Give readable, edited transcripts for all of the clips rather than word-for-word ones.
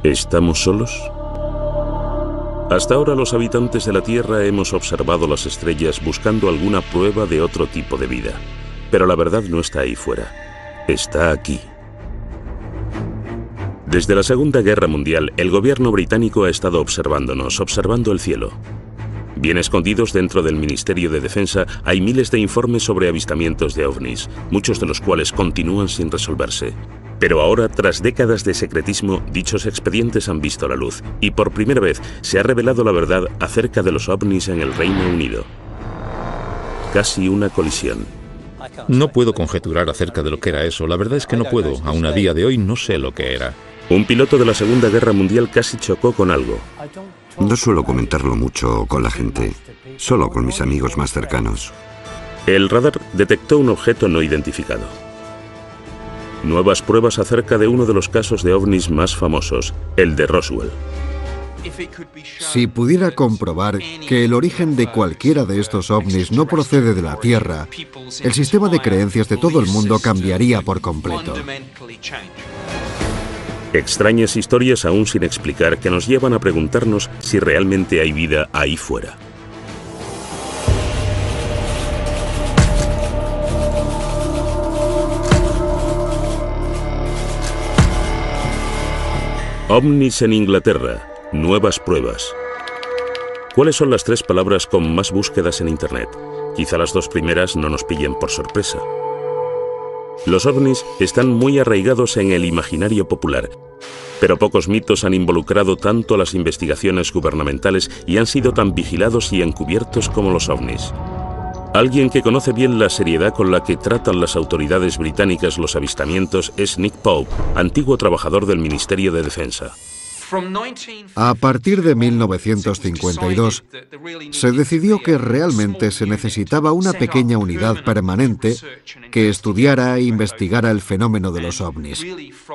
¿Estamos solos? Hasta ahora los habitantes de la Tierra hemos observado las estrellas buscando alguna prueba de otro tipo de vida. Pero la verdad no está ahí fuera. Está aquí. Desde la Segunda Guerra Mundial, el gobierno británico ha estado observándonos, observando el cielo. Bien escondidos dentro del Ministerio de Defensa hay miles de informes sobre avistamientos de ovnis, muchos de los cuales continúan sin resolverse. Pero ahora, tras décadas de secretismo, dichos expedientes han visto la luz y por primera vez se ha revelado la verdad acerca de los ovnis en el Reino Unido. Casi una colisión. No puedo conjeturar acerca de lo que era eso. La verdad es que no puedo. Aún a día de hoy no sé lo que era. Un piloto de la Segunda Guerra Mundial casi chocó con algo. No suelo comentarlo mucho con la gente, solo con mis amigos más cercanos. El radar detectó un objeto no identificado. Nuevas pruebas acerca de uno de los casos de ovnis más famosos, el de Roswell. Si pudiera comprobar que el origen de cualquiera de estos ovnis no procede de la Tierra, el sistema de creencias de todo el mundo cambiaría por completo. Extrañas historias aún sin explicar que nos llevan a preguntarnos si realmente hay vida ahí fuera. OVNIs en Inglaterra. Nuevas pruebas. ¿Cuáles son las 3 palabras con más búsquedas en Internet? Quizá las 2 primeras no nos pillen por sorpresa. Los ovnis están muy arraigados en el imaginario popular, pero pocos mitos han involucrado tanto a las investigaciones gubernamentales y han sido tan vigilados y encubiertos como los ovnis. Alguien que conoce bien la seriedad con la que tratan las autoridades británicas los avistamientos es Nick Pope, antiguo trabajador del Ministerio de Defensa. A partir de 1952, se decidió que realmente se necesitaba una pequeña unidad permanente que estudiara e investigara el fenómeno de los ovnis.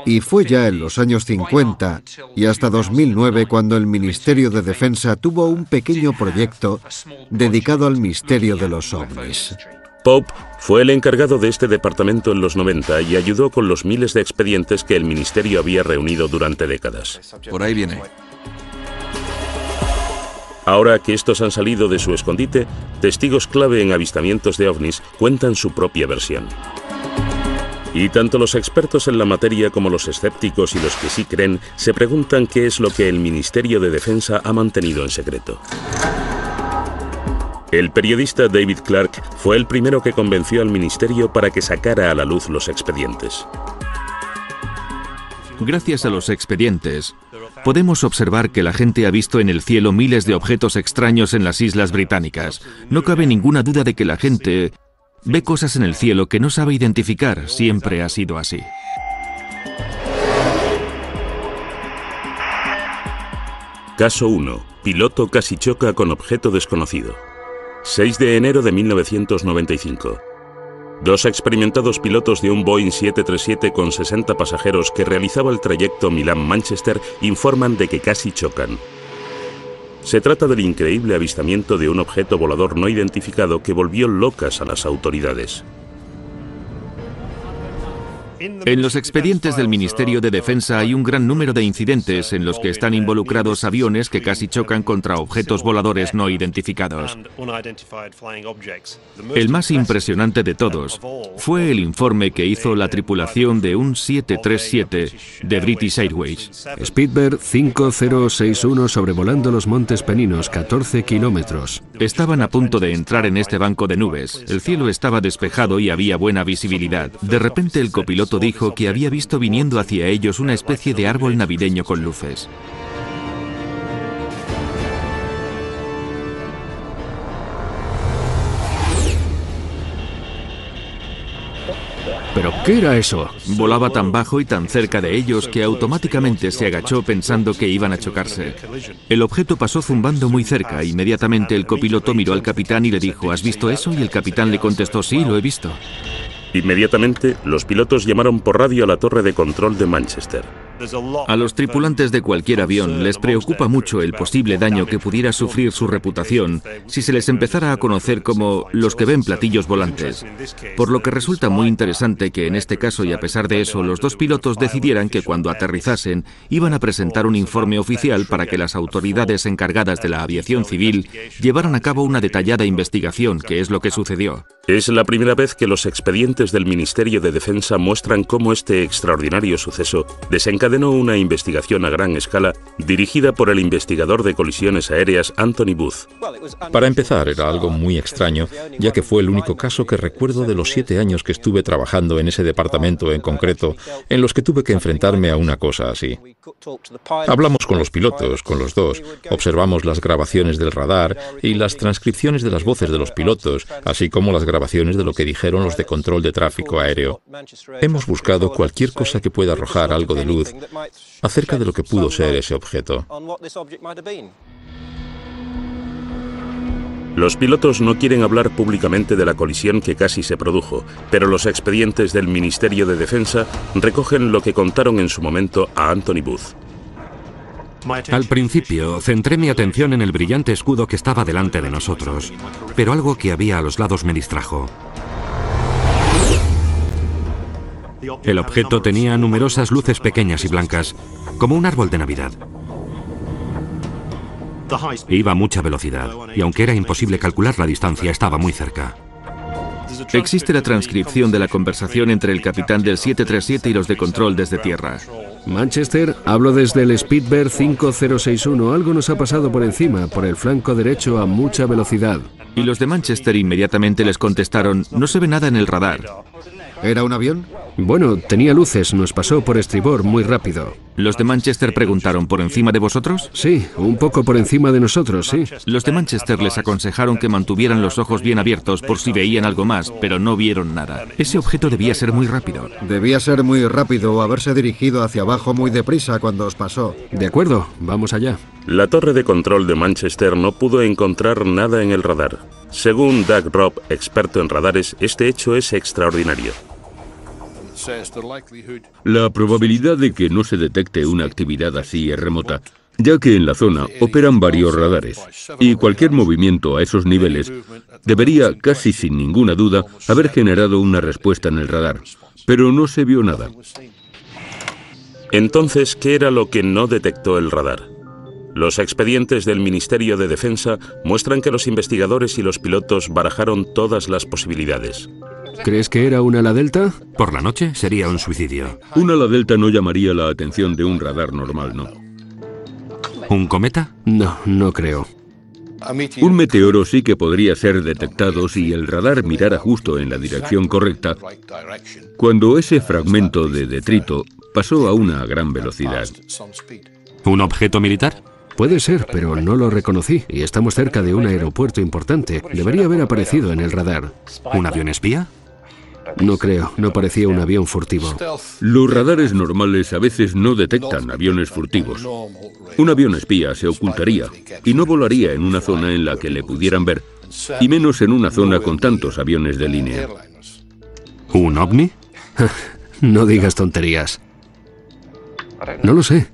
Y fue ya en los años 50 y hasta 2009 cuando el Ministerio de Defensa tuvo un pequeño proyecto dedicado al misterio de los ovnis. Pope fue el encargado de este departamento en los 90 y ayudó con los miles de expedientes que el ministerio había reunido durante décadas. Por ahí viene. Ahora que estos han salido de su escondite, testigos clave en avistamientos de ovnis cuentan su propia versión. Y tanto los expertos en la materia como los escépticos y los que sí creen se preguntan qué es lo que el Ministerio de Defensa ha mantenido en secreto. El periodista David Clark fue el primero que convenció al ministerio para que sacara a la luz los expedientes. Gracias a los expedientes, podemos observar que la gente ha visto en el cielo miles de objetos extraños en las islas británicas. No cabe ninguna duda de que la gente ve cosas en el cielo que no sabe identificar. Siempre ha sido así. Caso 1. Piloto casi choca con objeto desconocido. 6 de enero de 1995. 2 experimentados pilotos de un Boeing 737 con 60 pasajeros que realizaba el trayecto Milán-Manchester informan de que casi chocan. Se trata del increíble avistamiento de un objeto volador no identificado que volvió locas a las autoridades. En los expedientes del Ministerio de Defensa hay un gran número de incidentes en los que están involucrados aviones que casi chocan contra objetos voladores no identificados. El más impresionante de todos fue el informe que hizo la tripulación de un 737 de British Airways. Speedbird 5061 sobrevolando los Montes Peninos, 14 kilómetros. Estaban a punto de entrar en este banco de nubes. El cielo estaba despejado y había buena visibilidad. De repente el copiloto dijo que había visto viniendo hacia ellos una especie de árbol navideño con luces. ¿Pero qué era eso? Volaba tan bajo y tan cerca de ellos que automáticamente se agachó pensando que iban a chocarse. El objeto pasó zumbando muy cerca. Inmediatamente el copiloto miró al capitán y le dijo: ¿has visto eso? Y el capitán le contestó: sí, lo he visto. Inmediatamente, los pilotos llamaron por radio a la torre de control de Manchester. A los tripulantes de cualquier avión les preocupa mucho el posible daño que pudiera sufrir su reputación si se les empezara a conocer como los que ven platillos volantes. Por lo que resulta muy interesante que en este caso, y a pesar de eso, los dos pilotos decidieran que cuando aterrizasen iban a presentar un informe oficial para que las autoridades encargadas de la aviación civil llevaran a cabo una detallada investigación, que es lo que sucedió. Es la primera vez que los expedientes del Ministerio de Defensa muestran cómo este extraordinario suceso desencadenó una investigación a gran escala dirigida por el investigador de colisiones aéreas Anthony Booth. Para empezar, era algo muy extraño, ya que fue el único caso que recuerdo de los 7 años que estuve trabajando en ese departamento en concreto, en los que tuve que enfrentarme a una cosa así. Hablamos con los pilotos, con los dos, observamos las grabaciones del radar y las transcripciones de las voces de los pilotos, así como las grabaciones de lo que dijeron los de control de tráfico aéreo. Hemos buscado cualquier cosa que pueda arrojar algo de luz acerca de lo que pudo ser ese objeto. Los pilotos no quieren hablar públicamente de la colisión que casi se produjo, pero los expedientes del Ministerio de Defensa recogen lo que contaron en su momento a Anthony Booth. Al principio, centré mi atención en el brillante escudo que estaba delante de nosotros, pero algo que había a los lados me distrajo. El objeto tenía numerosas luces pequeñas y blancas, como un árbol de Navidad. Iba a mucha velocidad, y aunque era imposible calcular la distancia, estaba muy cerca. Existe la transcripción de la conversación entre el capitán del 737 y los de control desde tierra. Manchester, hablo desde el Speedbird 5061. Algo nos ha pasado por encima, por el flanco derecho a mucha velocidad. Y los de Manchester inmediatamente les contestaron: no se ve nada en el radar. ¿Era un avión? Bueno, tenía luces, nos pasó por estribor muy rápido. Los de Manchester preguntaron: ¿por encima de vosotros? Sí, un poco por encima de nosotros, sí. Los de Manchester les aconsejaron que mantuvieran los ojos bien abiertos por si veían algo más, pero no vieron nada. Ese objeto debía ser muy rápido. Debía ser muy rápido o haberse dirigido hacia abajo muy deprisa cuando os pasó. De acuerdo, vamos allá. La torre de control de Manchester no pudo encontrar nada en el radar. Según Doug Robb, experto en radares, este hecho es extraordinario. La probabilidad de que no se detecte una actividad así es remota, ya que en la zona operan varios radares, y cualquier movimiento a esos niveles debería, casi sin ninguna duda, haber generado una respuesta en el radar, pero no se vio nada. Entonces, ¿qué era lo que no detectó el radar? Los expedientes del Ministerio de Defensa muestran que los investigadores y los pilotos barajaron todas las posibilidades. ¿Crees que era un ala delta? Por la noche sería un suicidio. Un ala delta no llamaría la atención de un radar normal, ¿no? ¿Un cometa? No, no creo. Un meteoro sí que podría ser detectado si el radar mirara justo en la dirección correcta, cuando ese fragmento de detrito pasó a una gran velocidad. ¿Un objeto militar? Puede ser, pero no lo reconocí, y estamos cerca de un aeropuerto importante. Debería haber aparecido en el radar. ¿Un avión espía? No creo, no parecía un avión furtivo. Los radares normales a veces no detectan aviones furtivos. Un avión espía se ocultaría y no volaría en una zona en la que le pudieran ver, y menos en una zona con tantos aviones de línea. ¿Un ovni? No digas tonterías. No lo sé.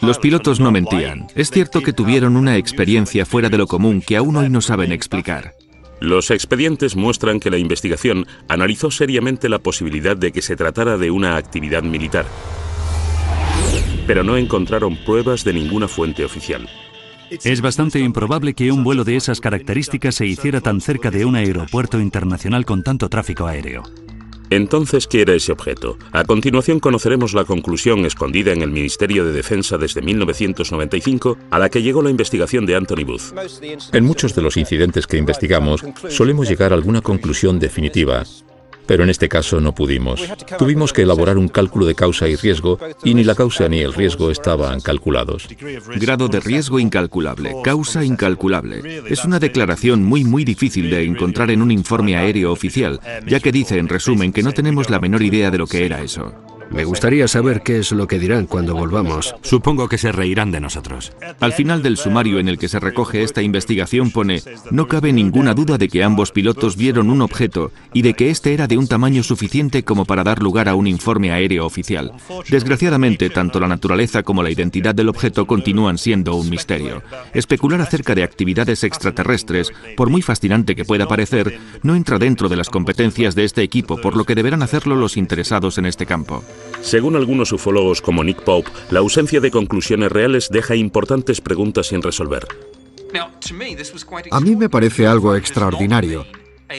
Los pilotos no mentían. Es cierto que tuvieron una experiencia fuera de lo común que aún hoy no saben explicar. Los expedientes muestran que la investigación analizó seriamente la posibilidad de que se tratara de una actividad militar, pero no encontraron pruebas de ninguna fuente oficial. Es bastante improbable que un vuelo de esas características se hiciera tan cerca de un aeropuerto internacional con tanto tráfico aéreo. Entonces, ¿qué era ese objeto? A continuación conoceremos la conclusión escondida en el Ministerio de Defensa desde 1995, a la que llegó la investigación de Anthony Booth. En muchos de los incidentes que investigamos, solemos llegar a alguna conclusión definitiva, pero en este caso no pudimos. Tuvimos que elaborar un cálculo de causa y riesgo, y ni la causa ni el riesgo estaban calculados. Grado de riesgo incalculable, causa incalculable. Es una declaración muy difícil de encontrar en un informe aéreo oficial, ya que dice, en resumen, que no tenemos la menor idea de lo que era eso. Me gustaría saber qué es lo que dirán cuando volvamos. Supongo que se reirán de nosotros. Al final del sumario en el que se recoge esta investigación pone: no cabe ninguna duda de que ambos pilotos vieron un objeto y de que este era de un tamaño suficiente como para dar lugar a un informe aéreo oficial. Desgraciadamente, tanto la naturaleza como la identidad del objeto continúan siendo un misterio. Especular acerca de actividades extraterrestres, por muy fascinante que pueda parecer, no entra dentro de las competencias de este equipo, por lo que deberán hacerlo los interesados en este campo. Según algunos ufólogos como Nick Pope, la ausencia de conclusiones reales deja importantes preguntas sin resolver. A mí me parece algo extraordinario.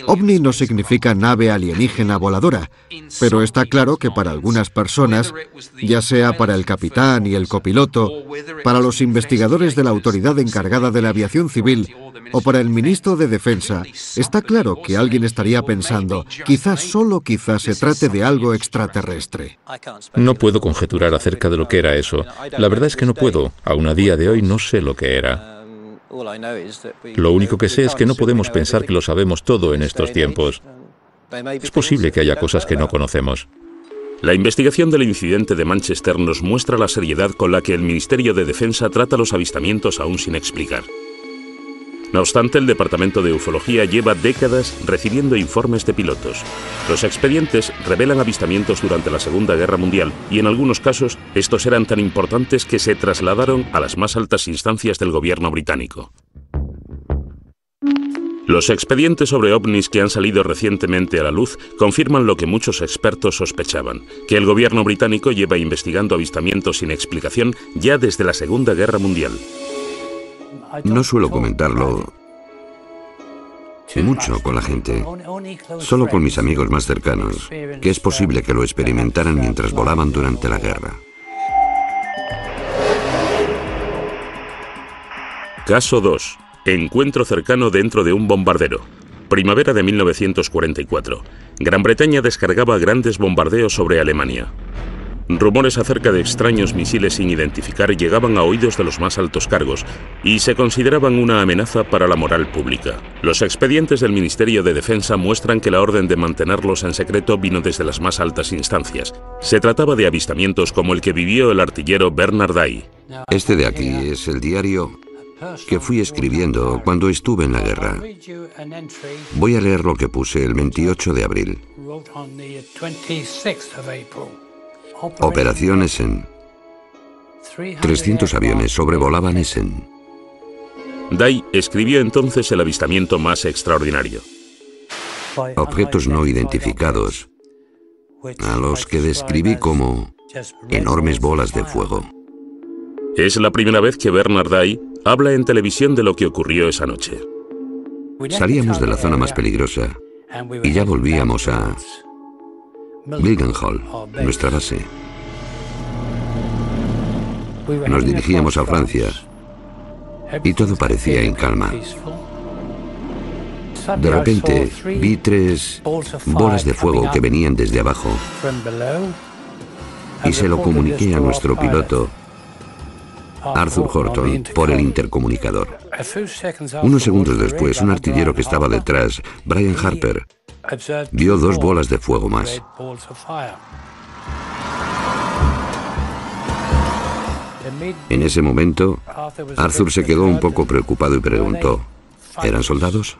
OVNI no significa nave alienígena voladora, pero está claro que para algunas personas, ya sea para el capitán y el copiloto, para los investigadores de la autoridad encargada de la aviación civil o para el ministro de Defensa, está claro que alguien estaría pensando, quizás, solo quizás, se trate de algo extraterrestre. No puedo conjeturar acerca de lo que era eso. La verdad es que no puedo. Aún a día de hoy no sé lo que era. Lo único que sé es que no podemos pensar que lo sabemos todo en estos tiempos. Es posible que haya cosas que no conocemos. La investigación del incidente de Manchester nos muestra la seriedad con la que el Ministerio de Defensa trata los avistamientos aún sin explicar. No obstante, el Departamento de Ufología lleva décadas recibiendo informes de pilotos. Los expedientes revelan avistamientos durante la Segunda Guerra Mundial y en algunos casos estos eran tan importantes que se trasladaron a las más altas instancias del gobierno británico. Los expedientes sobre ovnis que han salido recientemente a la luz confirman lo que muchos expertos sospechaban, que el gobierno británico lleva investigando avistamientos sin explicación ya desde la Segunda Guerra Mundial. No suelo comentarlo mucho con la gente, solo con mis amigos más cercanos, que es posible que lo experimentaran mientras volaban durante la guerra. Caso 2. Encuentro cercano dentro de un bombardero. Primavera de 1944. Gran Bretaña descargaba grandes bombardeos sobre Alemania. Rumores acerca de extraños misiles sin identificar llegaban a oídos de los más altos cargos y se consideraban una amenaza para la moral pública. Los expedientes del Ministerio de Defensa muestran que la orden de mantenerlos en secreto vino desde las más altas instancias. Se trataba de avistamientos como el que vivió el artillero Bernard Day. Este de aquí es el diario que fui escribiendo cuando estuve en la guerra. Voy a leer lo que puse el 28 de abril. Operación Essen. 300 aviones sobrevolaban Essen. Day escribió entonces el avistamiento más extraordinario. Objetos no identificados, a los que describí como enormes bolas de fuego. Es la primera vez que Bernard Day habla en televisión de lo que ocurrió esa noche. Salíamos de la zona más peligrosa y ya volvíamos a Mildenhall, nuestra base. Nos dirigíamos a Francia y todo parecía en calma. De repente vi 3 bolas de fuego que venían desde abajo y se lo comuniqué a nuestro piloto, Arthur Horton, por el intercomunicador. Unos segundos después, un artillero que estaba detrás, Brian Harper, vio 2 bolas de fuego más. En ese momento, Arthur se quedó un poco preocupado y preguntó, ¿eran soldados?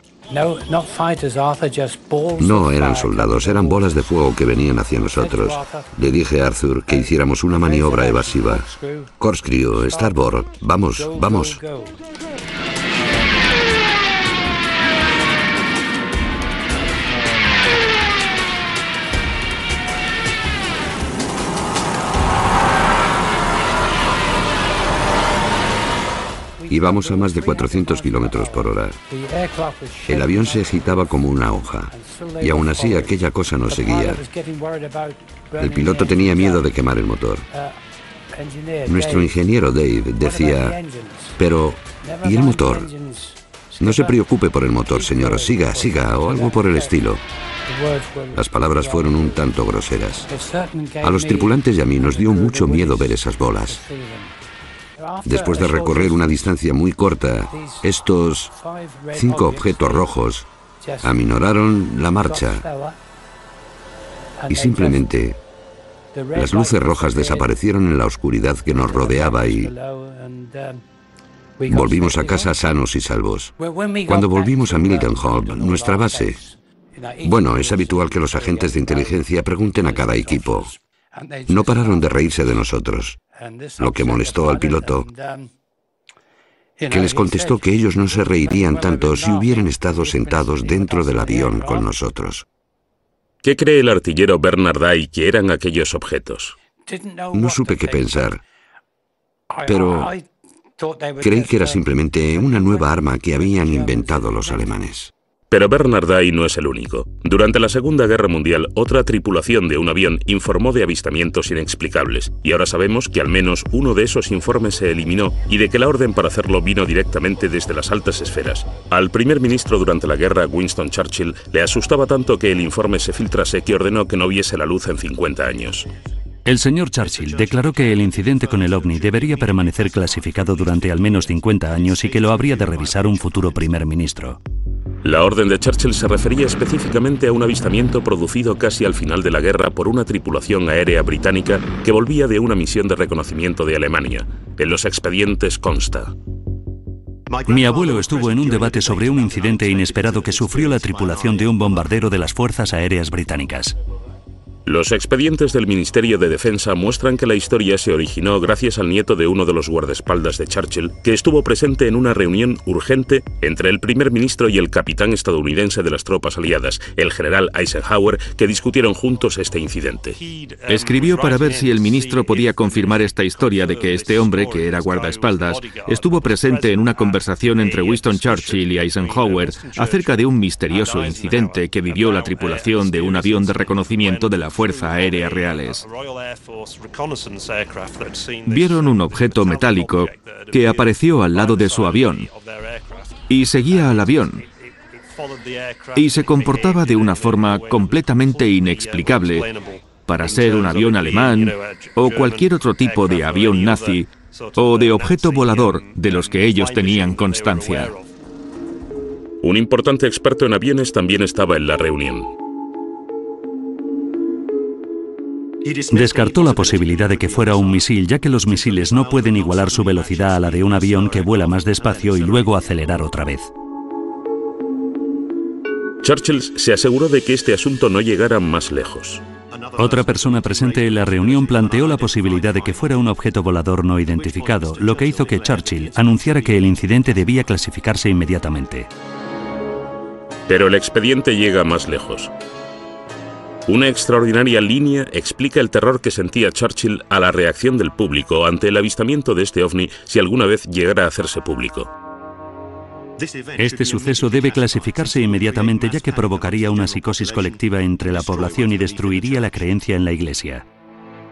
No eran soldados, eran bolas de fuego que venían hacia nosotros. Le dije a Arthur que hiciéramos una maniobra evasiva. Corkscrew, starboard, vamos, vamos. Íbamos a más de 400 kilómetros por hora. El avión se agitaba como una hoja, y aún así aquella cosa nos seguía. El piloto tenía miedo de quemar el motor. Nuestro ingeniero Dave decía, pero ¿y el motor? No se preocupe por el motor, señor, siga, siga, o algo por el estilo. Las palabras fueron un tanto groseras. A los tripulantes y a mí nos dio mucho miedo ver esas bolas. Después de recorrer una distancia muy corta, estos 5 objetos rojos aminoraron la marcha y simplemente Las luces rojas desaparecieron en la oscuridad que nos rodeaba y volvimos a casa sanos y salvos. Cuando volvimos a Mildenhall, nuestra base, bueno, es habitual que los agentes de inteligencia pregunten a cada equipo. No pararon de reírse de nosotros, lo que molestó al piloto, que les contestó que ellos no se reirían tanto si hubieran estado sentados dentro del avión con nosotros. ¿Qué cree el artillero Bernard Day que eran aquellos objetos? No supe qué pensar, pero creí que era simplemente una nueva arma que habían inventado los alemanes. Pero Bernard Day no es el único. Durante la Segunda Guerra Mundial, otra tripulación de un avión informó de avistamientos inexplicables, y ahora sabemos que al menos uno de esos informes se eliminó y de que la orden para hacerlo vino directamente desde las altas esferas. Al primer ministro durante la guerra, Winston Churchill, le asustaba tanto que el informe se filtrase que ordenó que no viese la luz en 50 años. El señor Churchill declaró que el incidente con el ovni debería permanecer clasificado durante al menos 50 años y que lo habría de revisar un futuro primer ministro. La orden de Churchill se refería específicamente a un avistamiento producido casi al final de la guerra por una tripulación aérea británica que volvía de una misión de reconocimiento de Alemania. En los expedientes consta: mi abuelo estuvo en un debate sobre un incidente inesperado que sufrió la tripulación de un bombardero de las Fuerzas Aéreas Británicas. Los expedientes del Ministerio de Defensa muestran que la historia se originó gracias al nieto de uno de los guardaespaldas de Churchill, que estuvo presente en una reunión urgente entre el primer ministro y el capitán estadounidense de las tropas aliadas, el general Eisenhower, que discutieron juntos este incidente. Escribió para ver si el ministro podía confirmar esta historia de que este hombre, que era guardaespaldas, estuvo presente en una conversación entre Winston Churchill y Eisenhower acerca de un misterioso incidente que vivió la tripulación de un avión de reconocimiento de la Fuerza Aérea Reales. Vieron un objeto metálico que apareció al lado de su avión y seguía al avión y se comportaba de una forma completamente inexplicable para ser un avión alemán o cualquier otro tipo de avión nazi o de objeto volador de los que ellos tenían constancia. Un importante experto en aviones también estaba en la reunión. Descartó la posibilidad de que fuera un misil, ya que los misiles no pueden igualar su velocidad a la de un avión que vuela más despacio y luego acelerar otra vez. Churchill se aseguró de que este asunto no llegara más lejos. Otra persona presente en la reunión planteó la posibilidad de que fuera un objeto volador no identificado, lo que hizo que Churchill anunciara que el incidente debía clasificarse inmediatamente. Pero el expediente llega más lejos. Una extraordinaria línea explica el terror que sentía Churchill a la reacción del público ante el avistamiento de este ovni si alguna vez llegara a hacerse público. Este suceso debe clasificarse inmediatamente, ya que provocaría una psicosis colectiva entre la población y destruiría la creencia en la Iglesia.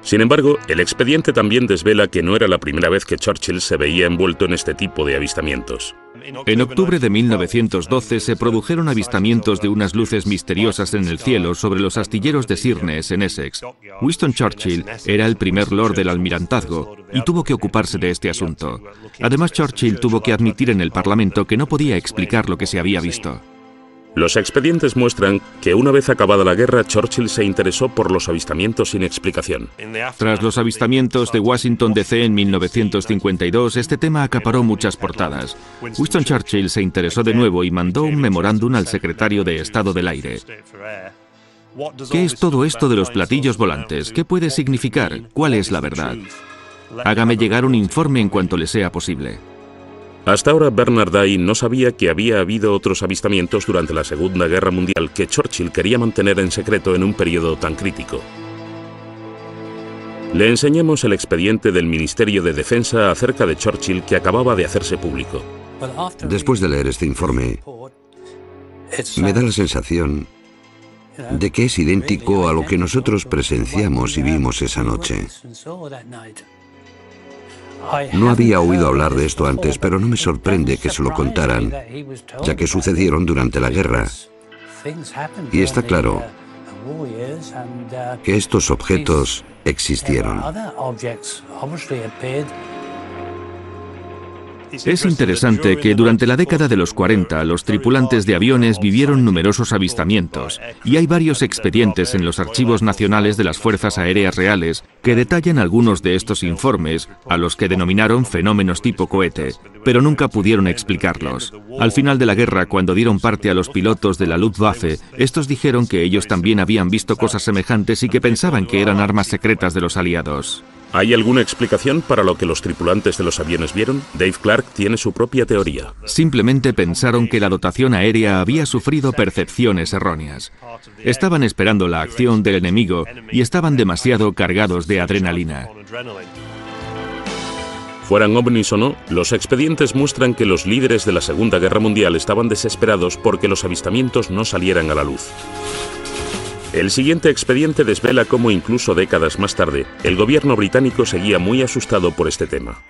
Sin embargo, el expediente también desvela que no era la primera vez que Churchill se veía envuelto en este tipo de avistamientos. En octubre de 1912 se produjeron avistamientos de unas luces misteriosas en el cielo sobre los astilleros de Sheerness, en Essex. Winston Churchill era el primer lord del almirantazgo y tuvo que ocuparse de este asunto. Además, Churchill tuvo que admitir en el Parlamento que no podía explicar lo que se había visto. Los expedientes muestran que una vez acabada la guerra, Churchill se interesó por los avistamientos sin explicación. Tras los avistamientos de Washington DC en 1952, este tema acaparó muchas portadas. Winston Churchill se interesó de nuevo y mandó un memorándum al secretario de Estado del Aire. ¿Qué es todo esto de los platillos volantes? ¿Qué puede significar? ¿Cuál es la verdad? Hágame llegar un informe en cuanto le sea posible. Hasta ahora Bernard Day no sabía que había habido otros avistamientos durante la Segunda Guerra Mundial que Churchill quería mantener en secreto en un periodo tan crítico. Le enseñamos el expediente del Ministerio de Defensa acerca de Churchill que acababa de hacerse público. Después de leer este informe, me da la sensación de que es idéntico a lo que nosotros presenciamos y vimos esa noche. No había oído hablar de esto antes, pero no me sorprende que se lo contaran, ya que sucedieron durante la guerra. Y está claro que estos objetos existieron. Es interesante que durante la década de los 40 los tripulantes de aviones vivieron numerosos avistamientos, y hay varios expedientes en los archivos nacionales de las Fuerzas Aéreas Reales que detallan algunos de estos informes, a los que denominaron fenómenos tipo cohete, pero nunca pudieron explicarlos. Al final de la guerra, cuando dieron parte a los pilotos de la Luftwaffe, estos dijeron que ellos también habían visto cosas semejantes y que pensaban que eran armas secretas de los aliados. ¿Hay alguna explicación para lo que los tripulantes de los aviones vieron? Dave Clark tiene su propia teoría. Simplemente pensaron que la dotación aérea había sufrido percepciones erróneas. Estaban esperando la acción del enemigo y estaban demasiado cargados de adrenalina. Fueran ovnis o no, los expedientes muestran que los líderes de la Segunda Guerra Mundial estaban desesperados porque los avistamientos no salieran a la luz. El siguiente expediente desvela cómo incluso décadas más tarde, el gobierno británico seguía muy asustado por este tema.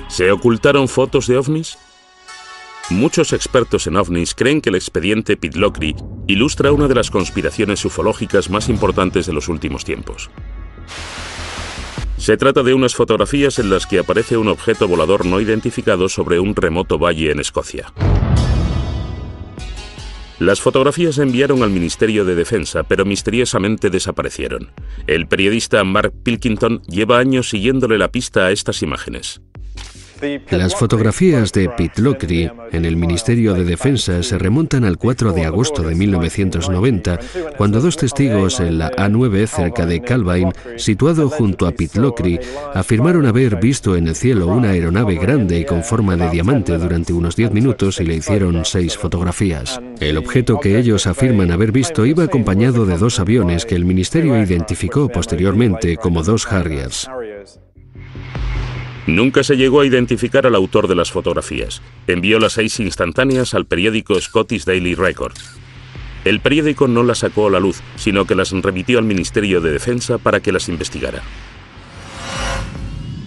¿Se ocultaron fotos de ovnis? Muchos expertos en ovnis creen que el expediente Pitlochry ilustra una de las conspiraciones ufológicas más importantes de los últimos tiempos. Se trata de unas fotografías en las que aparece un objeto volador no identificado sobre un remoto valle en Escocia. Las fotografías se enviaron al Ministerio de Defensa, pero misteriosamente desaparecieron. El periodista Mark Pilkington lleva años siguiéndole la pista a estas imágenes. Las fotografías de Pitlochry en el Ministerio de Defensa se remontan al 4 de agosto de 1990, cuando dos testigos en la A9 cerca de Calvine, situado junto a Pitlochry, afirmaron haber visto en el cielo una aeronave grande y con forma de diamante durante unos 10 minutos y le hicieron 6 fotografías. El objeto que ellos afirman haber visto iba acompañado de 2 aviones que el ministerio identificó posteriormente como 2 Harriers. Nunca se llegó a identificar al autor de las fotografías. Envió las 6 instantáneas al periódico Scottish Daily Record. El periódico no las sacó a la luz, sino que las remitió al Ministerio de Defensa para que las investigara.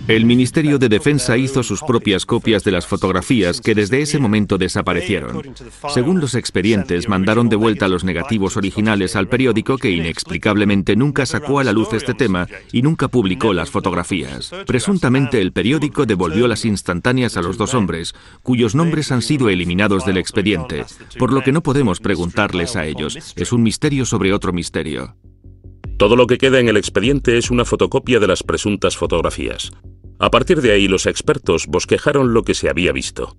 El Ministerio de Defensa hizo sus propias copias de las fotografías que desde ese momento desaparecieron. Según los expedientes, mandaron de vuelta los negativos originales al periódico, que inexplicablemente nunca sacó a la luz este tema y nunca publicó las fotografías. Presuntamente el periódico devolvió las instantáneas a los 2 hombres, cuyos nombres han sido eliminados del expediente, por lo que no podemos preguntarles a ellos. Es un misterio sobre otro misterio. Todo lo que queda en el expediente es una fotocopia de las presuntas fotografías. A partir de ahí, los expertos bosquejaron lo que se había visto.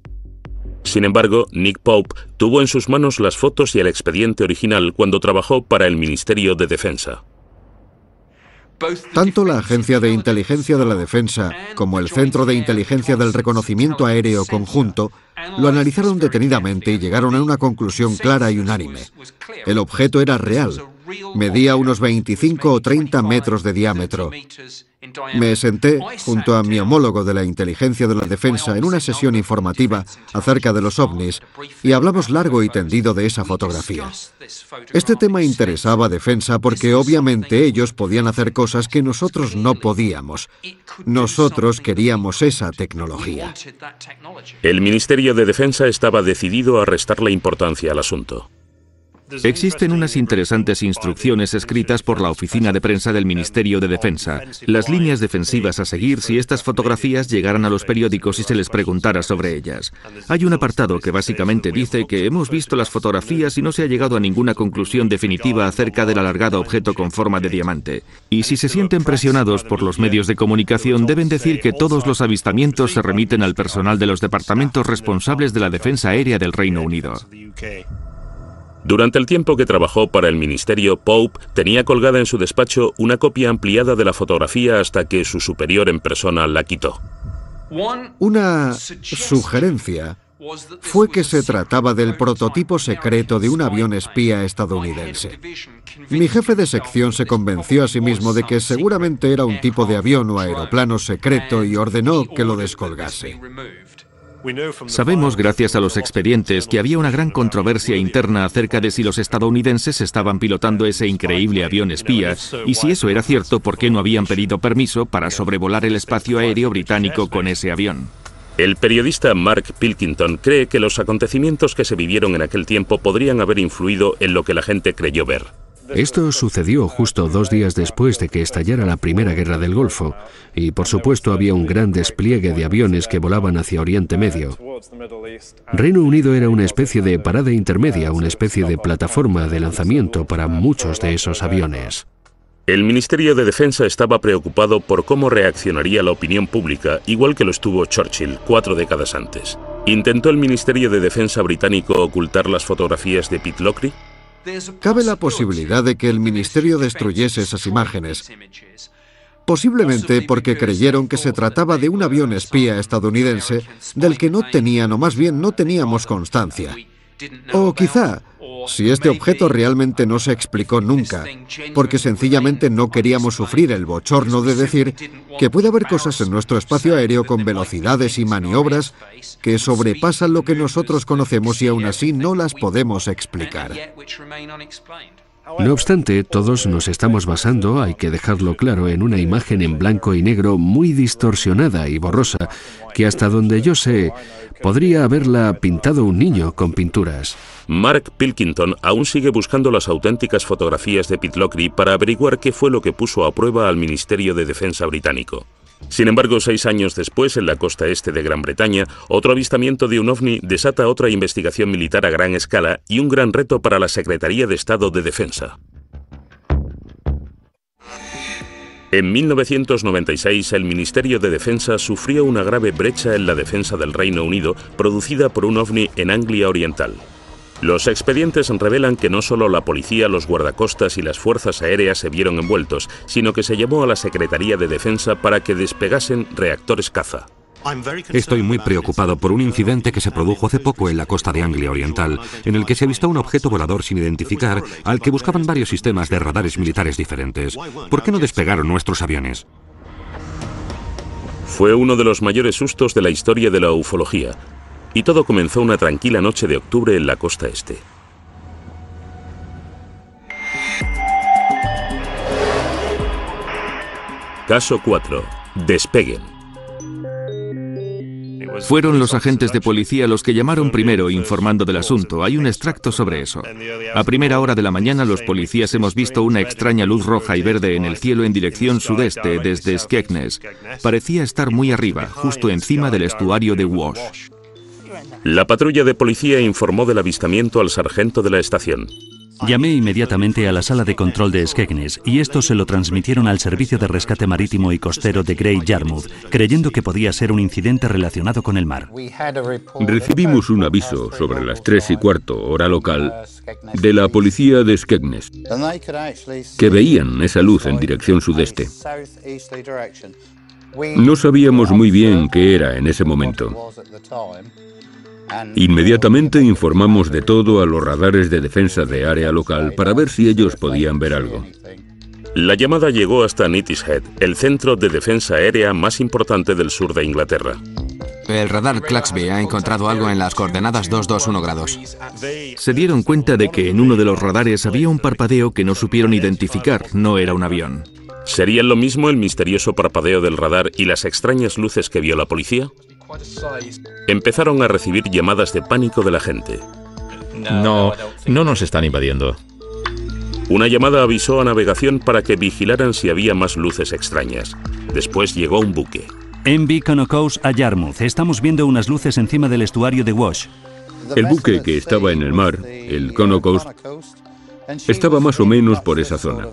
Sin embargo, Nick Pope tuvo en sus manos las fotos y el expediente original cuando trabajó para el Ministerio de Defensa. Tanto la Agencia de Inteligencia de la Defensa como el Centro de Inteligencia del Reconocimiento Aéreo Conjunto lo analizaron detenidamente y llegaron a una conclusión clara y unánime. El objeto era real. Medía unos 25 o 30 metros de diámetro. Me senté junto a mi homólogo de la Inteligencia de la Defensa en una sesión informativa acerca de los ovnis y hablamos largo y tendido de esa fotografía. Este tema interesaba a Defensa porque obviamente ellos podían hacer cosas que nosotros no podíamos. Nosotros queríamos esa tecnología. El Ministerio de Defensa estaba decidido a restarle importancia al asunto. Existen unas interesantes instrucciones escritas por la oficina de prensa del Ministerio de Defensa, las líneas defensivas a seguir si estas fotografías llegaran a los periódicos y se les preguntara sobre ellas. Hay un apartado que básicamente dice que hemos visto las fotografías y no se ha llegado a ninguna conclusión definitiva acerca del alargado objeto con forma de diamante. Y si se sienten presionados por los medios de comunicación, deben decir que todos los avistamientos se remiten al personal de los departamentos responsables de la defensa aérea del Reino Unido. Durante el tiempo que trabajó para el ministerio, Pope tenía colgada en su despacho una copia ampliada de la fotografía hasta que su superior en persona la quitó. Una sugerencia fue que se trataba del prototipo secreto de un avión espía estadounidense. Mi jefe de sección se convenció a sí mismo de que seguramente era un tipo de avión o aeroplano secreto y ordenó que lo descolgase. Sabemos, gracias a los expedientes, que había una gran controversia interna acerca de si los estadounidenses estaban pilotando ese increíble avión espía, y si eso era cierto, ¿por qué no habían pedido permiso para sobrevolar el espacio aéreo británico con ese avión? El periodista Mark Pilkington cree que los acontecimientos que se vivieron en aquel tiempo podrían haber influido en lo que la gente creyó ver. Esto sucedió justo 2 días después de que estallara la Primera Guerra del Golfo, y por supuesto había un gran despliegue de aviones que volaban hacia Oriente Medio. Reino Unido era una especie de parada intermedia, una especie de plataforma de lanzamiento para muchos de esos aviones. El Ministerio de Defensa estaba preocupado por cómo reaccionaría la opinión pública, igual que lo estuvo Churchill 4 décadas antes. ¿Intentó el Ministerio de Defensa británico ocultar las fotografías de Pitlochry? Cabe la posibilidad de que el ministerio destruyese esas imágenes, posiblemente porque creyeron que se trataba de un avión espía estadounidense del que no tenían, o más bien no teníamos constancia. O quizá, si este objeto realmente no se explicó nunca, porque sencillamente no queríamos sufrir el bochorno de decir que puede haber cosas en nuestro espacio aéreo con velocidades y maniobras que sobrepasan lo que nosotros conocemos y aún así no las podemos explicar. No obstante, todos nos estamos basando, hay que dejarlo claro, en una imagen en blanco y negro muy distorsionada y borrosa, que hasta donde yo sé, podría haberla pintado un niño con pinturas. Mark Pilkington aún sigue buscando las auténticas fotografías de Pitlochry para averiguar qué fue lo que puso a prueba al Ministerio de Defensa británico. Sin embargo, 6 años después, en la costa este de Gran Bretaña, otro avistamiento de un ovni desata otra investigación militar a gran escala y un gran reto para la Secretaría de Estado de Defensa. En 1996, el Ministerio de Defensa sufrió una grave brecha en la defensa del Reino Unido producida por un ovni en Anglia Oriental. Los expedientes revelan que no solo la policía, los guardacostas y las fuerzas aéreas se vieron envueltos, sino que se llamó a la Secretaría de Defensa para que despegasen reactores caza. Estoy muy preocupado por un incidente que se produjo hace poco en la costa de Anglia Oriental, en el que se avistó un objeto volador sin identificar al que buscaban varios sistemas de radares militares diferentes. ¿Por qué no despegaron nuestros aviones? Fue uno de los mayores sustos de la historia de la ufología, y todo comenzó una tranquila noche de octubre en la costa este. Caso 4. Despeguen. Fueron los agentes de policía los que llamaron primero informando del asunto. Hay un extracto sobre eso. A primera hora de la mañana los policías hemos visto una extraña luz roja y verde en el cielo en dirección sudeste desde Skegness. Parecía estar muy arriba, justo encima del estuario de Wash. La patrulla de policía informó del avistamiento al sargento de la estación. Llamé inmediatamente a la sala de control de Skegness y esto se lo transmitieron al Servicio de Rescate Marítimo y Costero de Great Yarmouth, creyendo que podía ser un incidente relacionado con el mar. Recibimos un aviso sobre las 3:15 hora local de la policía de Skegness, que veían esa luz en dirección sudeste. No sabíamos muy bien qué era en ese momento. Inmediatamente informamos de todo a los radares de defensa de área local para ver si ellos podían ver algo. La llamada llegó hasta Neatishead, el centro de defensa aérea más importante del sur de Inglaterra. El radar Claxby ha encontrado algo en las coordenadas 221 grados. Se dieron cuenta de que en uno de los radares había un parpadeo que no supieron identificar, no era un avión. ¿Serían lo mismo el misterioso parpadeo del radar y las extrañas luces que vio la policía? Empezaron a recibir llamadas de pánico de la gente. No nos están invadiendo. Una llamada avisó a navegación para que vigilaran si había más luces extrañas. Después llegó un buque. MV Conocos a Yarmouth. Estamos viendo unas luces encima del estuario de Wash. El buque que estaba en el mar, el Conocos, estaba más o menos por esa zona.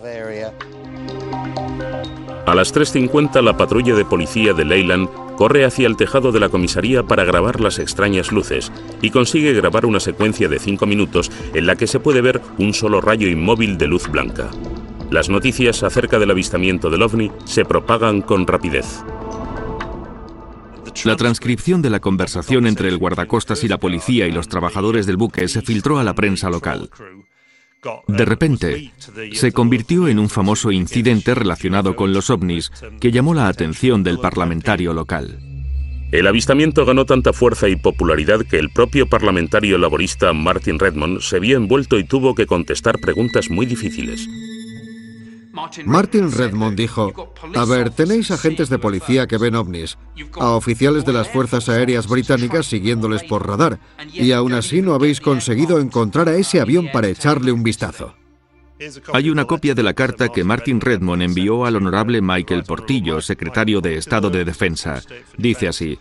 A las 3:50 la patrulla de policía de Leyland corre hacia el tejado de la comisaría para grabar las extrañas luces y consigue grabar una secuencia de 5 minutos en la que se puede ver un solo rayo inmóvil de luz blanca. Las noticias acerca del avistamiento del ovni se propagan con rapidez. La transcripción de la conversación entre el guardacostas y la policía y los trabajadores del buque se filtró a la prensa local. De repente, se convirtió en un famoso incidente relacionado con los ovnis que llamó la atención del parlamentario local. El avistamiento ganó tanta fuerza y popularidad que el propio parlamentario laborista Martin Redmond se vio envuelto y tuvo que contestar preguntas muy difíciles. Martin Redmond dijo: a ver, tenéis agentes de policía que ven ovnis, a oficiales de las fuerzas aéreas británicas siguiéndoles por radar, y aún así no habéis conseguido encontrar a ese avión para echarle un vistazo. Hay una copia de la carta que Martin Redmond envió al honorable Michael Portillo, secretario de Estado de Defensa. Dice así: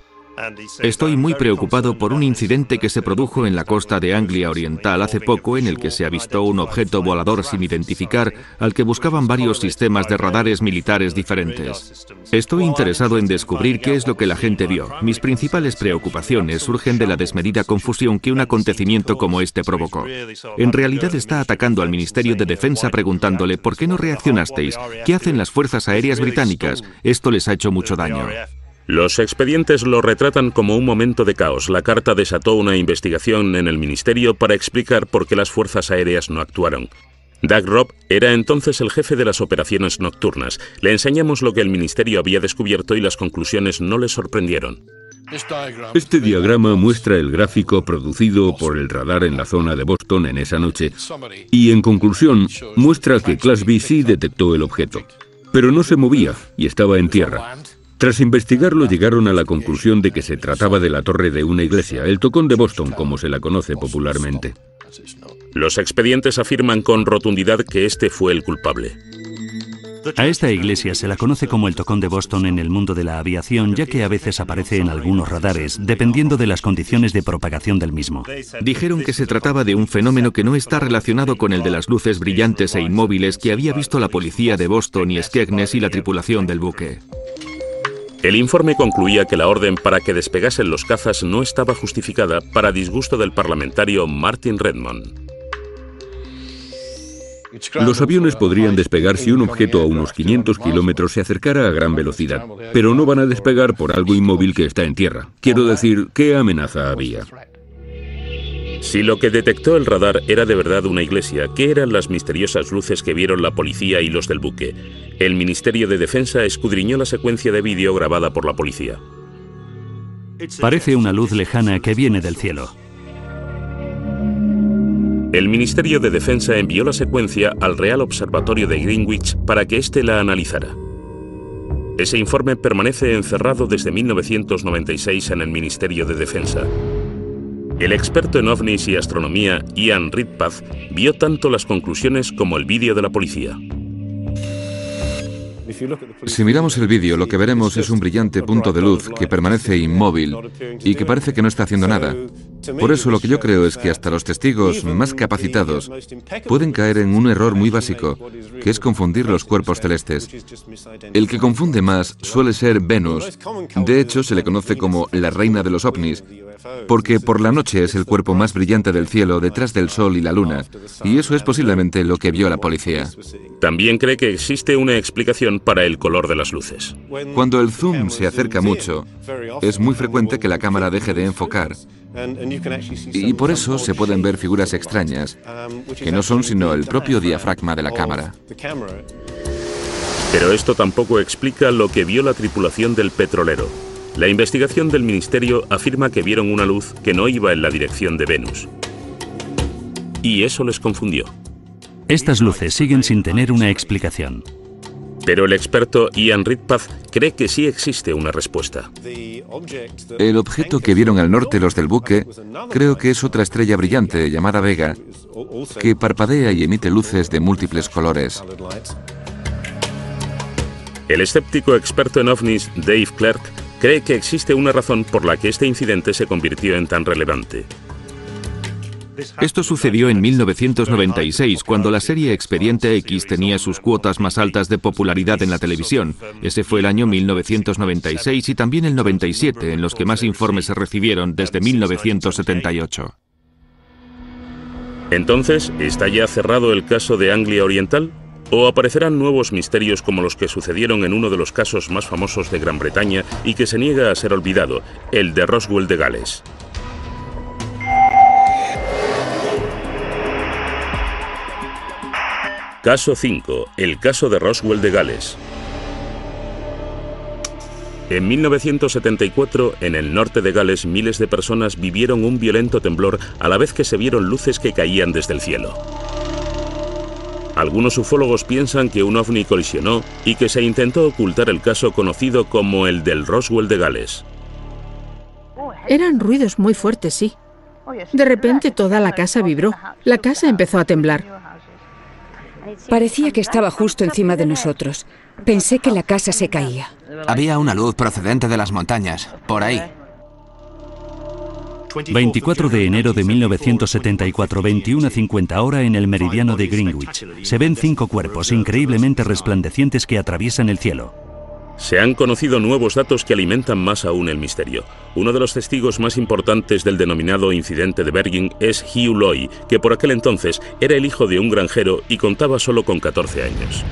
estoy muy preocupado por un incidente que se produjo en la costa de Anglia Oriental hace poco en el que se avistó un objeto volador sin identificar al que buscaban varios sistemas de radares militares diferentes. Estoy interesado en descubrir qué es lo que la gente vio. Mis principales preocupaciones surgen de la desmedida confusión que un acontecimiento como este provocó. En realidad está atacando al Ministerio de Defensa preguntándole ¿por qué no reaccionasteis? ¿Qué hacen las fuerzas aéreas británicas? Esto les ha hecho mucho daño. Los expedientes lo retratan como un momento de caos. La carta desató una investigación en el ministerio para explicar por qué las fuerzas aéreas no actuaron. Doug Robb era entonces el jefe de las operaciones nocturnas. Le enseñamos lo que el ministerio había descubierto y las conclusiones no le sorprendieron. Este diagrama muestra el gráfico producido por el radar en la zona de Boston en esa noche y, en conclusión, muestra que Class B sí detectó el objeto, pero no se movía y estaba en tierra. Tras investigarlo, llegaron a la conclusión de que se trataba de la torre de una iglesia, el Tocón de Boston, como se la conoce popularmente. Los expedientes afirman con rotundidad que este fue el culpable. A esta iglesia se la conoce como el Tocón de Boston en el mundo de la aviación, ya que a veces aparece en algunos radares, dependiendo de las condiciones de propagación del mismo. Dijeron que se trataba de un fenómeno que no está relacionado con el de las luces brillantes e inmóviles que había visto la policía de Boston y Skegness y la tripulación del buque. El informe concluía que la orden para que despegasen los cazas no estaba justificada, para disgusto del parlamentario Martin Redmond. Los aviones podrían despegar si un objeto a unos 500 kilómetros se acercara a gran velocidad, pero no van a despegar por algo inmóvil que está en tierra. Quiero decir, ¿qué amenaza había? Si lo que detectó el radar era de verdad una iglesia, ¿qué eran las misteriosas luces que vieron la policía y los del buque? El Ministerio de Defensa escudriñó la secuencia de vídeo grabada por la policía. Parece una luz lejana que viene del cielo. El Ministerio de Defensa envió la secuencia al Real Observatorio de Greenwich para que éste la analizara. Ese informe permanece encerrado desde 1996 en el Ministerio de Defensa. El experto en ovnis y astronomía, Ian Redpath, vio tanto las conclusiones como el vídeo de la policía. Si miramos el vídeo, lo que veremos es un brillante punto de luz que permanece inmóvil y que parece que no está haciendo nada. Por eso lo que yo creo es que hasta los testigos más capacitados pueden caer en un error muy básico, que es confundir los cuerpos celestes. El que confunde más suele ser Venus. De hecho, se le conoce como la reina de los ovnis, porque por la noche es el cuerpo más brillante del cielo detrás del Sol y la Luna, y eso es posiblemente lo que vio la policía. También cree que existe una explicación para el color de las luces. Cuando el zoom se acerca mucho, es muy frecuente que la cámara deje de enfocar, y por eso se pueden ver figuras extrañas, que no son sino el propio diafragma de la cámara. Pero esto tampoco explica lo que vio la tripulación del petrolero. La investigación del ministerio afirma que vieron una luz que no iba en la dirección de Venus. Y eso les confundió. Estas luces siguen sin tener una explicación. Pero el experto Ian Redpath cree que sí existe una respuesta. El objeto que vieron al norte los del buque, creo que es otra estrella brillante llamada Vega, que parpadea y emite luces de múltiples colores. El escéptico experto en ovnis Dave Clark cree que existe una razón por la que este incidente se convirtió en tan relevante. Esto sucedió en 1996, cuando la serie Expediente X tenía sus cuotas más altas de popularidad en la televisión. Ese fue el año 1996 y también el 97, en los que más informes se recibieron desde 1978. Entonces, ¿está ya cerrado el caso de Anglia Oriental? ¿O aparecerán nuevos misterios como los que sucedieron en uno de los casos más famosos de Gran Bretaña y que se niega a ser olvidado, el de Roswell de Gales? Caso 5. El caso de Roswell de Gales. En 1974, en el norte de Gales, miles de personas vivieron un violento temblor a la vez que se vieron luces que caían desde el cielo. Algunos ufólogos piensan que un ovni colisionó y que se intentó ocultar el caso conocido como el del Roswell de Gales. Eran ruidos muy fuertes, sí. De repente toda la casa vibró. La casa empezó a temblar. Parecía que estaba justo encima de nosotros. Pensé que la casa se caía. Había una luz procedente de las montañas, por ahí. 24 de enero de 1974, 21:50 hora en el meridiano de Greenwich. Se ven 5 cuerpos increíblemente resplandecientes que atraviesan el cielo. Se han conocido nuevos datos que alimentan más aún el misterio. Uno de los testigos más importantes del denominado incidente de Bergen es Hugh Loy, que por aquel entonces era el hijo de un granjero y contaba solo con 14 años.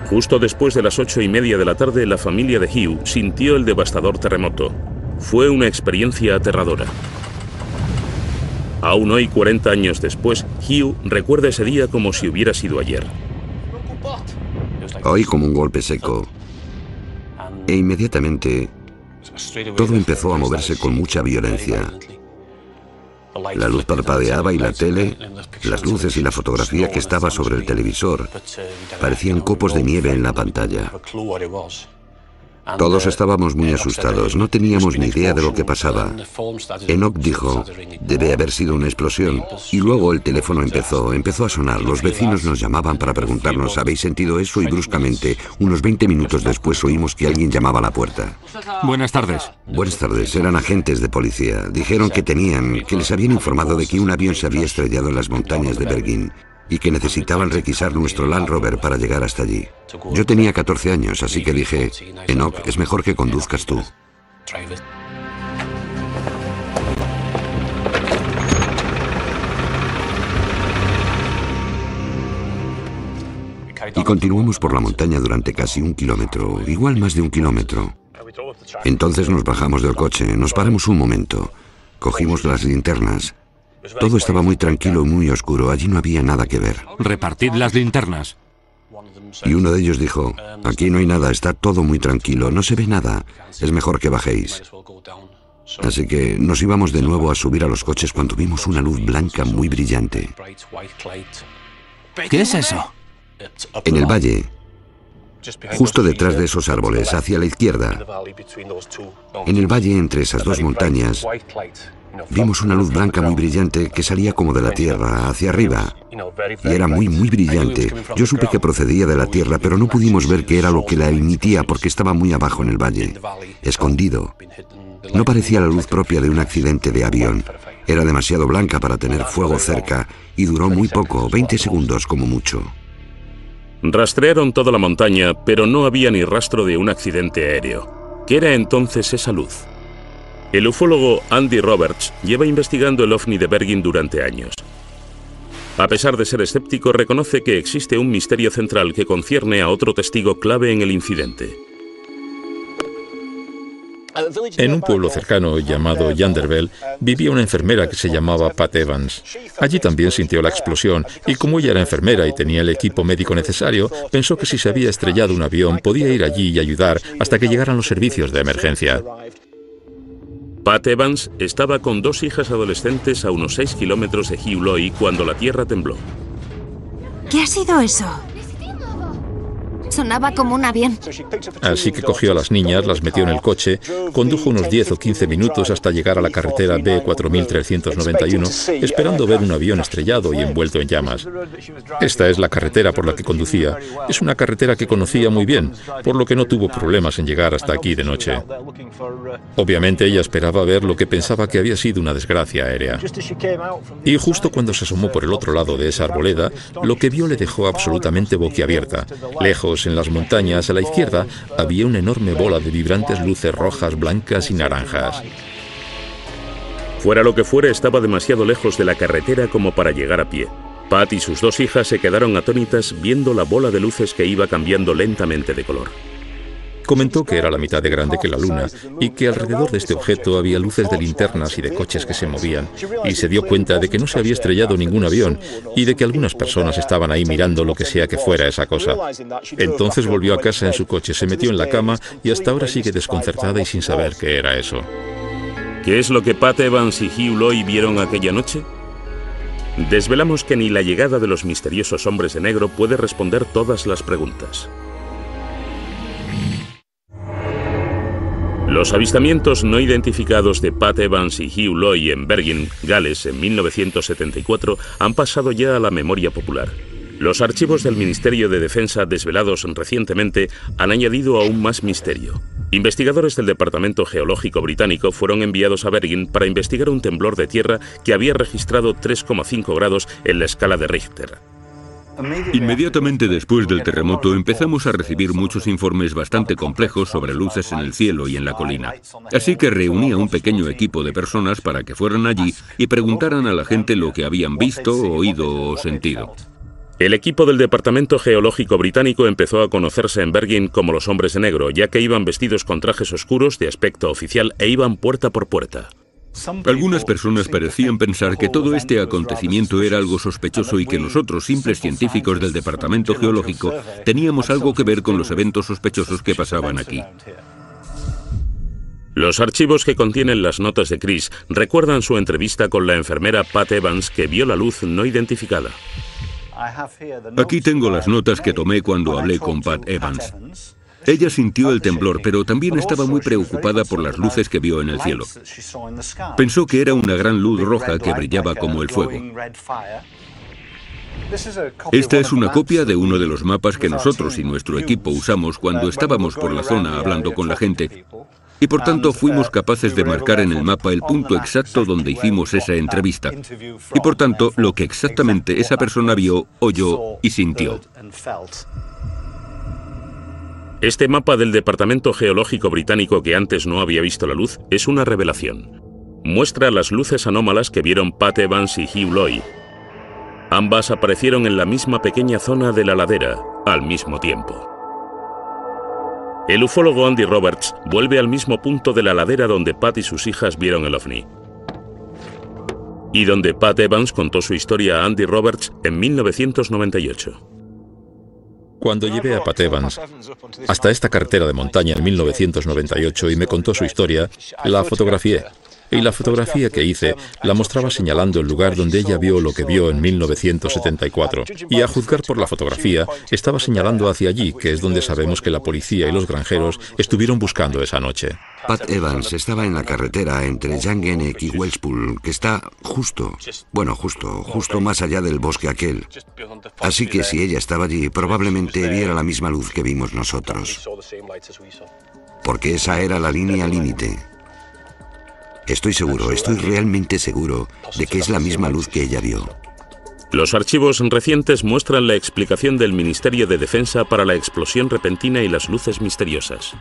Justo después de las 8:30 de la tarde, la familia de Hugh sintió el devastador terremoto. Fue una experiencia aterradora. Aún hoy, 40 años después, Hugh recuerda ese día como si hubiera sido ayer. Oí como un golpe seco e inmediatamente todo empezó a moverse con mucha violencia. La luz parpadeaba y la tele, las luces y la fotografía que estaba sobre el televisor parecían copos de nieve en la pantalla. Todos estábamos muy asustados, no teníamos ni idea de lo que pasaba. Enoch dijo, debe haber sido una explosión. Y luego el teléfono empezó a sonar. Los vecinos nos llamaban para preguntarnos, ¿habéis sentido eso? Y bruscamente, unos 20 minutos después, oímos que alguien llamaba a la puerta. Buenas tardes. Buenas tardes, eran agentes de policía. Dijeron que les habían informado de que un avión se había estrellado en las montañas de Bergen y que necesitaban requisar nuestro Land Rover para llegar hasta allí. Yo tenía 14 años, así que dije, Enoch, es mejor que conduzcas tú. Y continuamos por la montaña durante casi 1 kilómetro, igual más de 1 kilómetro. Entonces nos bajamos del coche, nos paramos un momento, cogimos las linternas. Todo estaba muy tranquilo y muy oscuro, allí no había nada que ver. Repartid las linternas. Y uno de ellos dijo, aquí no hay nada, está todo muy tranquilo, no se ve nada, es mejor que bajéis. Así que nos íbamos de nuevo a subir a los coches cuando vimos una luz blanca muy brillante. ¿Qué es eso? En el valle, justo detrás de esos árboles, hacia la izquierda, en el valle entre esas dos montañas, vimos una luz blanca muy brillante que salía como de la tierra, hacia arriba. Y era muy, muy brillante. Yo supe que procedía de la tierra, pero no pudimos ver qué era lo que la emitía porque estaba muy abajo en el valle, escondido. No parecía la luz propia de un accidente de avión. Era demasiado blanca para tener fuego cerca y duró muy poco, 20 segundos como mucho. Rastrearon toda la montaña, pero no había ni rastro de un accidente aéreo. ¿Qué era entonces esa luz? El ufólogo Andy Roberts lleva investigando el ovni de Bergen durante años. A pesar de ser escéptico, reconoce que existe un misterio central que concierne a otro testigo clave en el incidente. En un pueblo cercano llamado Yanderville vivía una enfermera que se llamaba Pat Evans. Allí también sintió la explosión y como ella era enfermera y tenía el equipo médico necesario, pensó que si se había estrellado un avión podía ir allí y ayudar hasta que llegaran los servicios de emergencia. Pat Evans estaba con 2 hijas adolescentes a unos 6 kilómetros de Hugh Loy cuando la tierra tembló. ¿Qué ha sido eso? Sonaba como un avión. Así que cogió a las niñas, las metió en el coche, condujo unos 10 o 15 minutos hasta llegar a la carretera B4391, esperando ver un avión estrellado y envuelto en llamas. Esta es la carretera por la que conducía. Es una carretera que conocía muy bien, por lo que no tuvo problemas en llegar hasta aquí de noche. Obviamente ella esperaba ver lo que pensaba que había sido una desgracia aérea. Y justo cuando se asomó por el otro lado de esa arboleda, lo que vio le dejó absolutamente boquiabierta. Lejos, en las montañas, a la izquierda, había una enorme bola de vibrantes luces rojas, blancas y naranjas. Fuera lo que fuera, estaba demasiado lejos de la carretera como para llegar a pie. Pat y sus 2 hijas se quedaron atónitas viendo la bola de luces que iba cambiando lentamente de color. Comentó que era la mitad de grande que la luna y que alrededor de este objeto había luces de linternas y de coches que se movían, y se dio cuenta de que no se había estrellado ningún avión y de que algunas personas estaban ahí mirando lo que sea que fuera esa cosa. Entonces volvió a casa en su coche, se metió en la cama y hasta ahora sigue desconcertada y sin saber qué era eso. ¿Qué es lo que Pat Evans y Hugh Loy vieron aquella noche? Desvelamos que ni la llegada de los misteriosos hombres de negro puede responder todas las preguntas. Los avistamientos no identificados de Pat Evans y Hugh Loy en Bergen, Gales, en 1974 han pasado ya a la memoria popular. Los archivos del Ministerio de Defensa desvelados recientemente han añadido aún más misterio. Investigadores del Departamento Geológico Británico fueron enviados a Bergen para investigar un temblor de tierra que había registrado 3,5 grados en la escala de Richter. Inmediatamente después del terremoto empezamos a recibir muchos informes bastante complejos sobre luces en el cielo y en la colina. Así que reuní a un pequeño equipo de personas para que fueran allí y preguntaran a la gente lo que habían visto, oído o sentido. El equipo del Departamento Geológico Británico empezó a conocerse en Bergen como los hombres de negro, ya que iban vestidos con trajes oscuros de aspecto oficial e iban puerta por puerta. Algunas personas parecían pensar que todo este acontecimiento era algo sospechoso y que nosotros, simples científicos del Departamento Geológico, teníamos algo que ver con los eventos sospechosos que pasaban aquí. Los archivos que contienen las notas de Chris recuerdan su entrevista con la enfermera Pat Evans, que vio la luz no identificada. Aquí tengo las notas que tomé cuando hablé con Pat Evans. Ella sintió el temblor, pero también estaba muy preocupada por las luces que vio en el cielo. Pensó que era una gran luz roja que brillaba como el fuego. Esta es una copia de uno de los mapas que nosotros y nuestro equipo usamos cuando estábamos por la zona hablando con la gente. Y por tanto fuimos capaces de marcar en el mapa el punto exacto donde hicimos esa entrevista. Y por tanto, lo que exactamente esa persona vio, oyó y sintió. Este mapa del Departamento Geológico Británico, que antes no había visto la luz, es una revelación. Muestra las luces anómalas que vieron Pat Evans y Hugh Loy. Ambas aparecieron en la misma pequeña zona de la ladera, al mismo tiempo. El ufólogo Andy Roberts vuelve al mismo punto de la ladera donde Pat y sus hijas vieron el ovni. Y donde Pat Evans contó su historia a Andy Roberts en 1998. Cuando llevé a Pat Evans hasta esta carretera de montaña en 1998 y me contó su historia, la fotografié. Y la fotografía que hice la mostraba señalando el lugar donde ella vio lo que vio en 1974. Y a juzgar por la fotografía, estaba señalando hacia allí, que es donde sabemos que la policía y los granjeros estuvieron buscando esa noche. Pat Evans estaba en la carretera entre Llangennec y Welshpool, que está justo más allá del bosque aquel. Así que si ella estaba allí, probablemente viera la misma luz que vimos nosotros. Porque esa era la línea límite. Estoy realmente seguro de que es la misma luz que ella vio. Los archivos recientes muestran la explicación del Ministerio de Defensa para la explosión repentina y las luces misteriosas.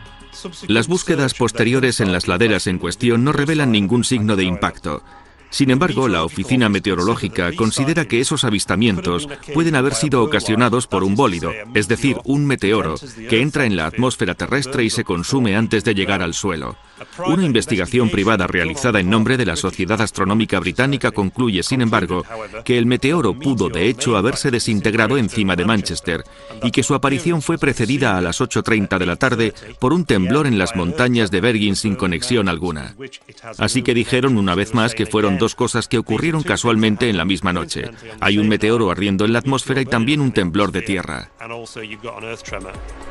Las búsquedas posteriores en las laderas en cuestión no revelan ningún signo de impacto. Sin embargo, la Oficina Meteorológica considera que esos avistamientos pueden haber sido ocasionados por un bólido, es decir, un meteoro, que entra en la atmósfera terrestre y se consume antes de llegar al suelo. Una investigación privada realizada en nombre de la Sociedad Astronómica Británica concluye, sin embargo, que el meteoro pudo de hecho haberse desintegrado encima de Manchester y que su aparición fue precedida a las 8:30 de la tarde por un temblor en las montañas de Bergen sin conexión alguna. Así que dijeron una vez más que fueron dos cosas que ocurrieron casualmente en la misma noche. Hay un meteoro ardiendo en la atmósfera y también un temblor de tierra.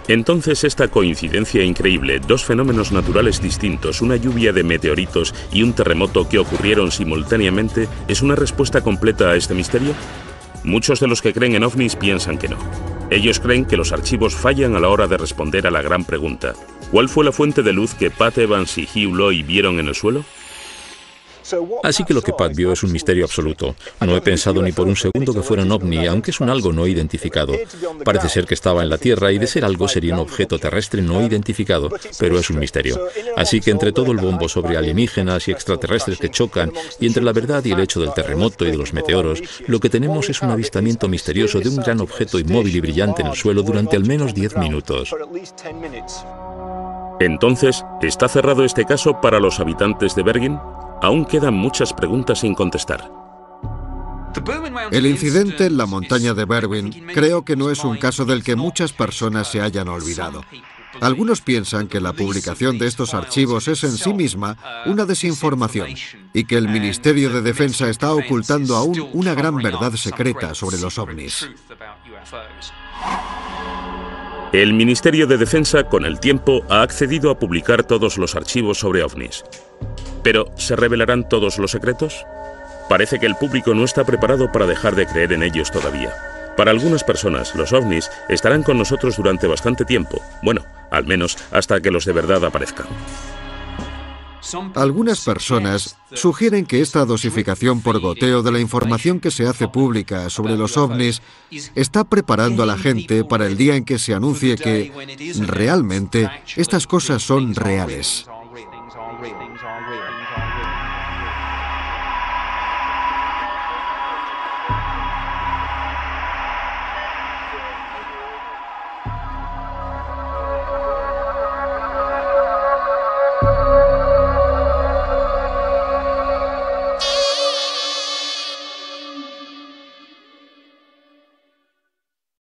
Entonces esta coincidencia increíble, dos fenómenos naturales distintos, una lluvia de meteoritos y un terremoto que ocurrieron simultáneamente, ¿es una respuesta completa a este misterio? Muchos de los que creen en ovnis piensan que no. Ellos creen que los archivos fallan a la hora de responder a la gran pregunta: ¿cuál fue la fuente de luz que Pat Evans y Hugh Loy vieron en el suelo? Así que lo que Pat vio es un misterio absoluto. No he pensado ni por un segundo que fuera un ovni, aunque es un algo no identificado. Parece ser que estaba en la Tierra y de ser algo sería un objeto terrestre no identificado, pero es un misterio. Así que entre todo el bombo sobre alienígenas y extraterrestres que chocan, y entre la verdad y el hecho del terremoto y de los meteoros, lo que tenemos es un avistamiento misterioso de un gran objeto inmóvil y brillante en el suelo durante al menos 10 minutos. Entonces, ¿está cerrado este caso para los habitantes de Bergen? Aún quedan muchas preguntas sin contestar. El incidente en la montaña de Bergen creo que no es un caso del que muchas personas se hayan olvidado. Algunos piensan que la publicación de estos archivos es en sí misma una desinformación y que el Ministerio de Defensa está ocultando aún una gran verdad secreta sobre los ovnis. El Ministerio de Defensa, con el tiempo, ha accedido a publicar todos los archivos sobre ovnis. Pero, ¿se revelarán todos los secretos? Parece que el público no está preparado para dejar de creer en ellos todavía. Para algunas personas, los ovnis estarán con nosotros durante bastante tiempo. Bueno, al menos hasta que los de verdad aparezcan. Algunas personas sugieren que esta dosificación por goteo de la información que se hace pública sobre los ovnis está preparando a la gente para el día en que se anuncie que realmente estas cosas son reales.